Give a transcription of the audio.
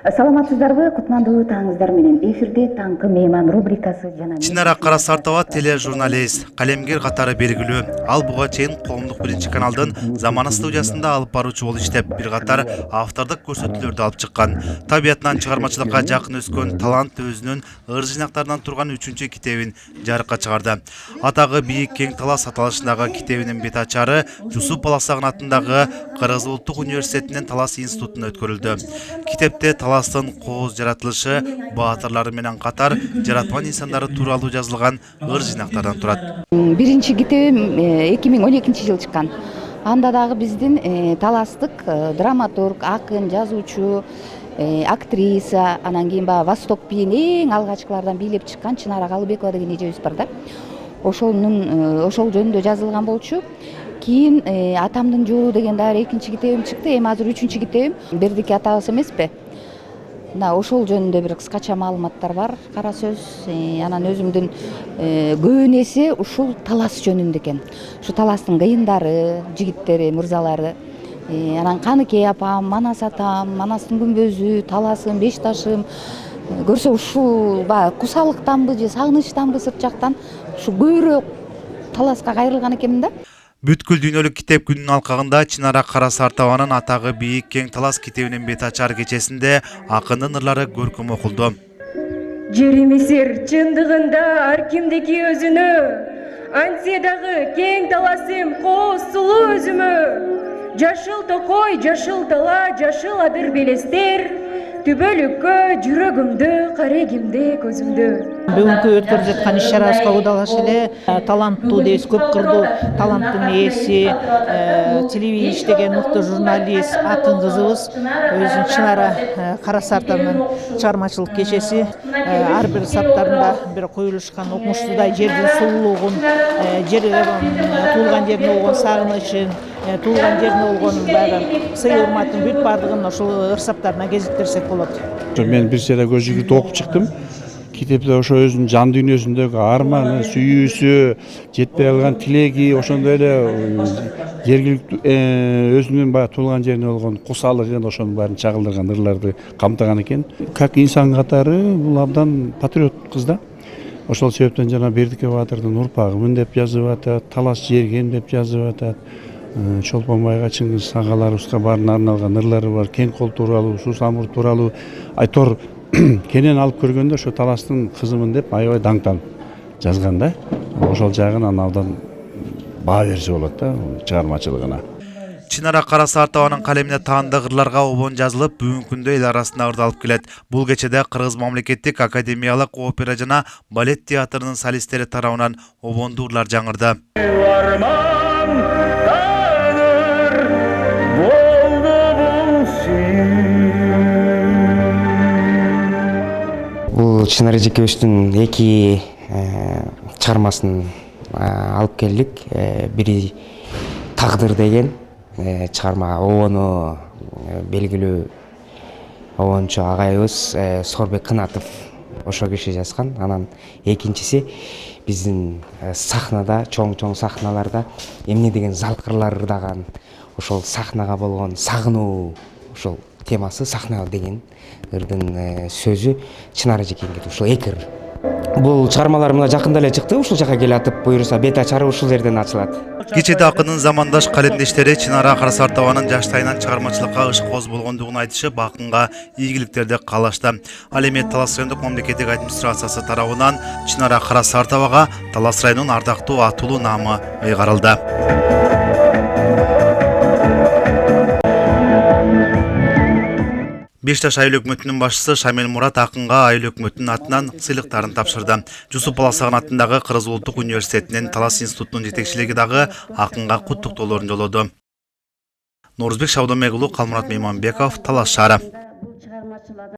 Саламатсыздарбы, кутмандуу таңыңыздар менен эфирде таңкы мейман рубрикасы жана Чынара Карасартова тележурналист, калемгер катары белгилүү. Ал буга чейин коомдук биринчи каналдын Замана студиясында алып баруучу болуп иштеп, бир катар автордук көрсөтүүлөрдү алып чыккан. Табиятынан чыгармачылыкка жакын өскөн талант өзүнүн ыр жыйнактарынан турган 3-чү китебин жарыкка чыгарды. Атагы бийик кең талас аталышындагы китебинин бет ачары Жусуп Баласагын атындагы Кыргыз Улуттук университетинин Талас институтунда өткөрүлдү. Китепте таластын кооз жаратылышы, баатырлары менен катар жаратман инсандары тууралуу жазылган ыр жыйнактардан турат. Биринчи китебим 2012-жылы чыккан. Анда дагы биздин таластык драматург, акын, жазуучу, актриса, анан кийин баягы Восток бийин эң алгачкылардан бийлеп чыккан Чынара Калыбекова деген эжебиз бар да. Ошол жөнүндө жазылган болчу. Кийин Атамдын жолу деген дагы экинчи китебим чыкты. Эми азыр 3-чү китебим Бердики атабыз эмеспи? Ошол жөнүндө бир кыскача маалыматтар бар, кара сөз. Анан өзүмдүн көбүн эсе ушул талас жөнүндө экен. Ушу таластын кыйындары, жигиттери, мырзалары. Анан Каныкей апам, Манас атам, Манастын күмбөзү, таласым, беш ташым. Көрсө ушул баягы кусалыктанбы же сагынычтанбы сырт жактан ушу көбүрөөк таласка кайрылган экенмин да. Бүткүл дүйнөлүк китеп күнүнүн алкагында Чынара Карасартованын атагы бийик кең талас китебинин бет ачар кечесинде акындын ырлары көркөм окулду. Жеримисир чындыгында ар кимдики өзүнө, антсе дагы кең таласым кооз сулуу өзүмө. Жашыл токой, жашыл тала, жашыл адыр белестер, түбөлүккө жүрөгүмдө, карегимде, көзүмдө. Бүгүнкү өткөрүп жаткан иш-чарабызга кудалаш эле таланттуу дейбиз, көп кырдуу таланттын ээси, телевидение иштеген мыкты журналист, акын кызыбыз өзүнүн Чынара Карасартованын чыгармачылык кечеси ар бир саптарында бир коюлушкан окумуштуудай жердин сулуулугун, туулган жерине болгон сагынычын, туулган жерине болгон баягы сый урматын бүт баардыгын ошол ыр саптарына кезиктирсек болот. Мен бир сыйра көз жигит окуп чыктым. Китепте ошо өзүнүн жан дүйнөсүндөгү арманы, сүйүүсү, жетпей калган тилеги, ошондой эле жергиликтүү өзүнүн баягы туулган жерине болгон кусалыгын, ошонун баарын чагылдырган ырларды камтыган экен. Как инсан катары бул абдан патриот кыз да. Ошол себептен жана Бердики баатырдын урпагымын деп жазып атат, талас жергем деп жазып атат. Чолпон байга, Чыңгыз агаларыбызга баарына арналган ырлары бар. Кең кол тууралуу, суу самыр тууралуу айтор кенен алып көргөндө ошо таластын кызымын деп аябай даңктанып жазган да. Ошол жагын абдан баа берсе болот да чыгармачылыгына. Чынара Карасартованын калемине таандык ырларга обон жазылып, бүгүнкү күндө эл арасына ырды алып келет. Бул кечеде Кыргыз мамлекеттик академиялык опера жана балет театрынын солисттери тарабынан обондуу ырлар жаңырды. Бул Чынара эжекебиздин эки чыгармасын алып келдик. Бири Тагдыр деген чыгарма, обону белгилүү обончу агайыбыз Сорбек Кынатов ошо киши жазган. Анан экинчиси биздин сахнада, чоң сахналарда эмне деген залкырлар ырдаган, ошол сахнага болгон сагынуу, ошол темасы сахна деген ырдын сөзү Чынара эжекеңге ушул эки ыр. Бул чыгармалар мына жакында эле чыкты. Ушул жака келатып, буюрса бет ачары ушул жерден ачылат. Кечеде акындын замандаш калемдештери Чынара Карасартованын жаштайынан чыгармачылыкка ышкооз болгондугун айтышып, акынга ийгиликтерди каалашты. Ал эми Талас райондук мамлекеттик администрациясы тарабынан Чынара Карасартовага Талас районунун ардактуу атуулуу наамы ыйгарылды. Бешташ айыл өкмөтүнүн башчысы Шамил Мурат акынга айыл өкмөтүнүн атынан сыйлыктарын тапшырды. Жусуп Баласагын атындагы Кыргыз Улуттук университетинин Талас институтунун жетекчилиги дагы акынга куттуктоолорун жолдоду. Нурузбек Шабдомек уулу, Калмурат Мейманбеков, Талас шаары.